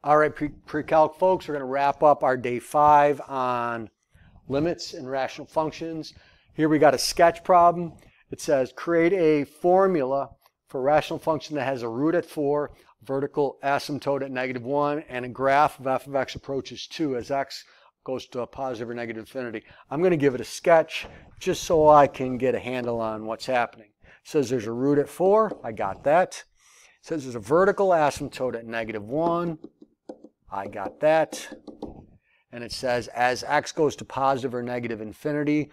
All right, pre-calc folks, we're going to wrap up our day 5 on limits and rational functions. Here we got a sketch problem. It says create a formula for a rational function that has a root at 4, vertical asymptote at -1, and a graph of f of x approaches 2 as x goes to a positive or negative infinity. I'm going to give it a sketch just so I can get a handle on what's happening. It says there's a root at 4. I got that. It says there's a vertical asymptote at -1. I got that. And it says as x goes to positive or negative infinity,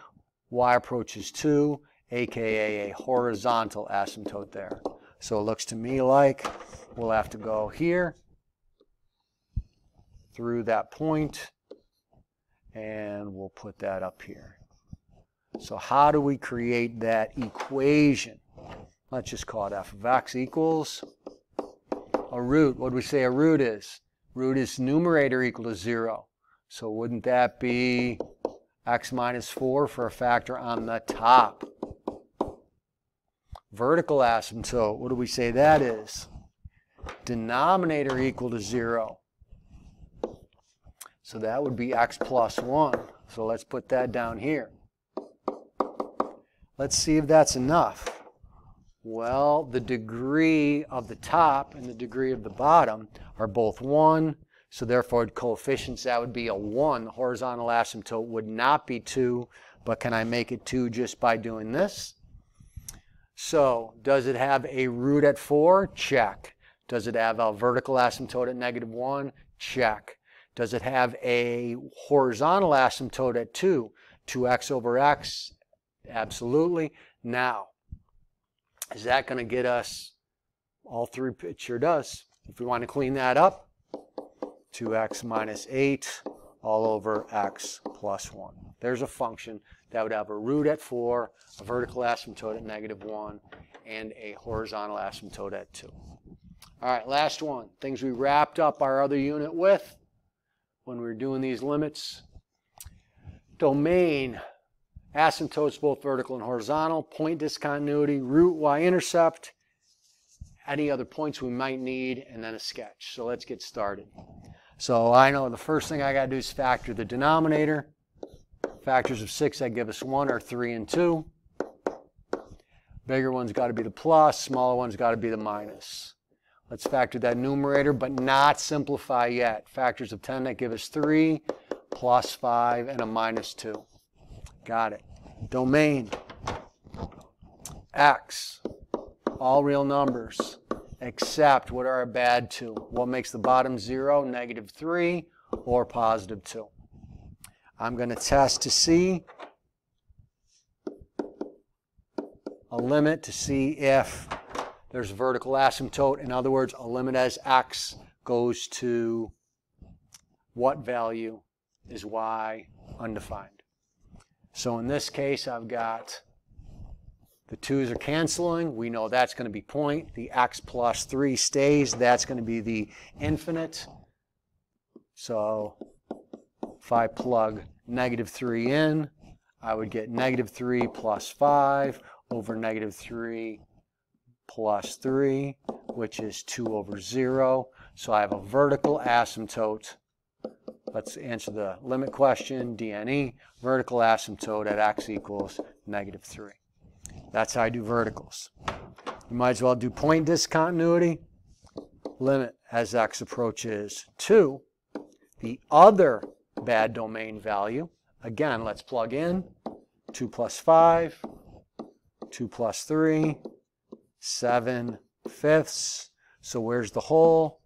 y approaches 2, aka a horizontal asymptote there. So it looks to me like we'll have to go here through that point, and we'll put that up here. So how do we create that equation? Let's just call it f of x equals a root. What do we say a root is? Root is numerator equal to 0. So wouldn't that be x minus 4 for a factor on the top? Vertical asymptote, what do we say that is? Denominator equal to 0. So that would be x plus 1. So let's put that down here. Let's see if that's enough. Well, the degree of the top and the degree of the bottom are both 1. So therefore, coefficients, that would be a 1. The horizontal asymptote would not be 2. But can I make it 2 just by doing this? So does it have a root at 4? Check. Does it have a vertical asymptote at -1? Check. Does it have a horizontal asymptote at 2? 2x over x? Absolutely. Now, is that going to get us all three? It sure does. If we want to clean that up, 2x minus 8 all over x plus 1. There's a function that would have a root at 4, a vertical asymptote at -1, and a horizontal asymptote at 2. All right, last one. Things we wrapped up our other unit with when we were doing these limits. Domain, asymptotes both vertical and horizontal, point discontinuity, root, y-intercept, any other points we might need, and then a sketch. So let's get started. So I know the first thing I got to do is factor the denominator. Factors of 6 that give us 1 are 3 and 2. Bigger one's got to be the plus, smaller one's got to be the minus. Let's factor that numerator, but not simplify yet. Factors of 10 that give us 3, plus 5, and a minus 2. Got it. Domain, x, all real numbers, except what are our bad 2? What makes the bottom 0? -3 or positive 2. I'm going to test to see a limit to see if there's a vertical asymptote. In other words, a limit as x goes to what value is y undefined. So in this case, I've got the 2's are canceling. We know that's going to be point. The x plus 3 stays. That's going to be the infinite. So if I plug -3 in, I would get -3 plus 5 over -3 plus 3, which is 2 over 0. So I have a vertical asymptote. Let's answer the limit question, DNE, vertical asymptote at x equals -3. That's how I do verticals. You might as well do point discontinuity. Limit as x approaches 2. The other bad domain value, again, let's plug in 2 plus 5, 2 plus 3, 7/5. So where's the hole?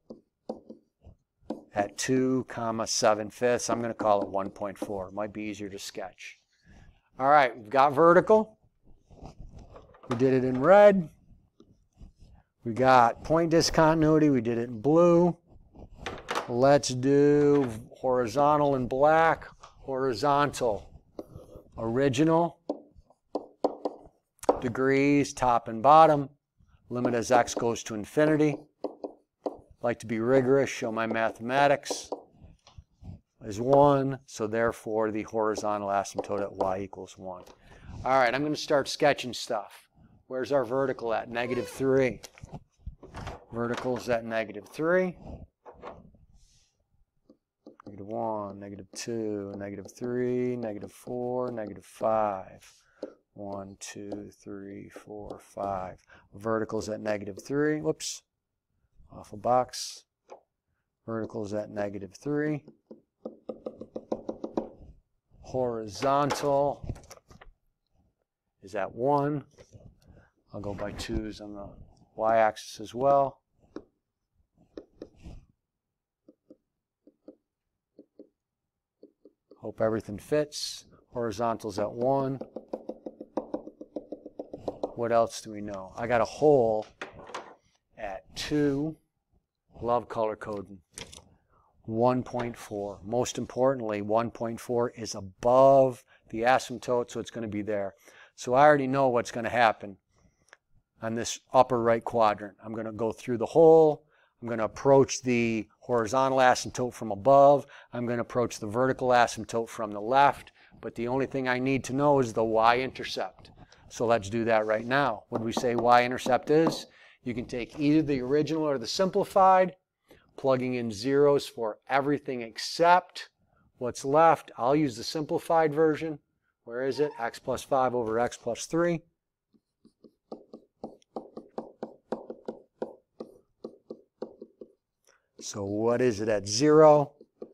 At 2, 7/5. I'm going to call it 1.4. It might be easier to sketch. All right, we've got vertical. We did it in red. We got point discontinuity. We did it in blue. Let's do horizontal in black. Horizontal. Original. Degrees, top and bottom. Limit as x goes to infinity. Like to be rigorous, show my mathematics is 1, so therefore the horizontal asymptote at y equals 1. All right, I'm going to start sketching stuff. Where's our vertical at? -3. Vertical is at -3. -1, -2, -3, -4, -5. 1, 2, 3, 4, 5. Vertical's at -3. Whoops. Off a box. Vertical's at -3. Horizontal is at 1. I'll go by 2's on the y-axis as well. Hope everything fits. Horizontal's at 1. What else do we know? I got a hole at 2. Love color coding. 1.4. Most importantly, 1.4 is above the asymptote, so it's going to be there. So I already know what's going to happen on this upper right quadrant. I'm going to go through the hole. I'm going to approach the horizontal asymptote from above. I'm going to approach the vertical asymptote from the left. But the only thing I need to know is the y-intercept. So let's do that right now. What do we say y-intercept is? You can take either the original or the simplified, plugging in zeros for everything except what's left. I'll use the simplified version. Where is it? X plus 5 over x plus 3. So what is it at 0?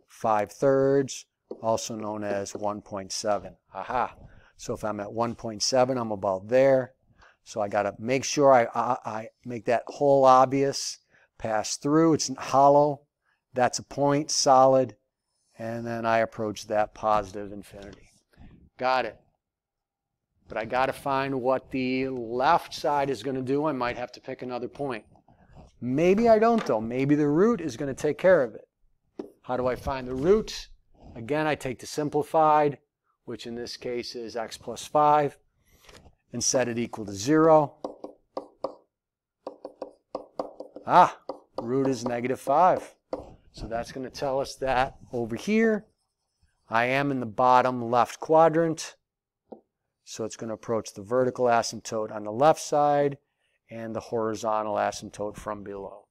5/3, also known as 1.7. Aha. So if I'm at 1.7, I'm about there. So I got to make sure I make that hole obvious. Pass through. It's hollow. That's a point, solid. And then I approach that positive infinity. Got it. But I got to find what the left side is going to do. I might have to pick another point. Maybe I don't, though. Maybe the root is going to take care of it. How do I find the root? Again, I take the simplified, which in this case is x plus 5, and set it equal to 0. Ah, root is -5. So that's going to tell us that over here, I am in the bottom left quadrant. So it's going to approach the vertical asymptote on the left side and the horizontal asymptote from below.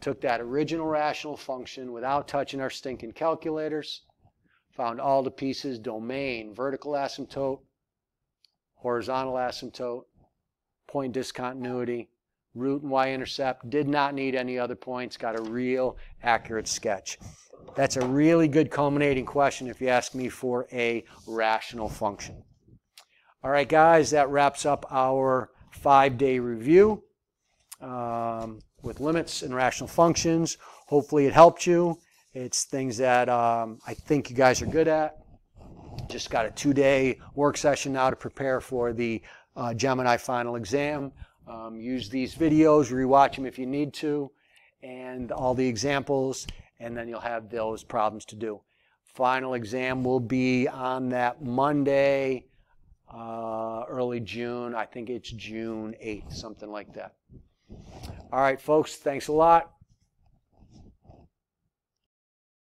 Took that original rational function without touching our stinking calculators. Found all the pieces, domain, vertical asymptote, horizontal asymptote, point discontinuity, root and y-intercept. Did not need any other points. Got a real accurate sketch. That's a really good culminating question if you ask me for a rational function. All right, guys, that wraps up our 5-day review with limits and rational functions. Hopefully it helped you. It's things that I think you guys are good at. Just got a 2-day work session now to prepare for the Gemini final exam. Use these videos, rewatch them if you need to, and all the examples, and then you'll have those problems to do. Final exam will be on that Monday, early June. I think it's June 8th, something like that. All right, folks, thanks a lot.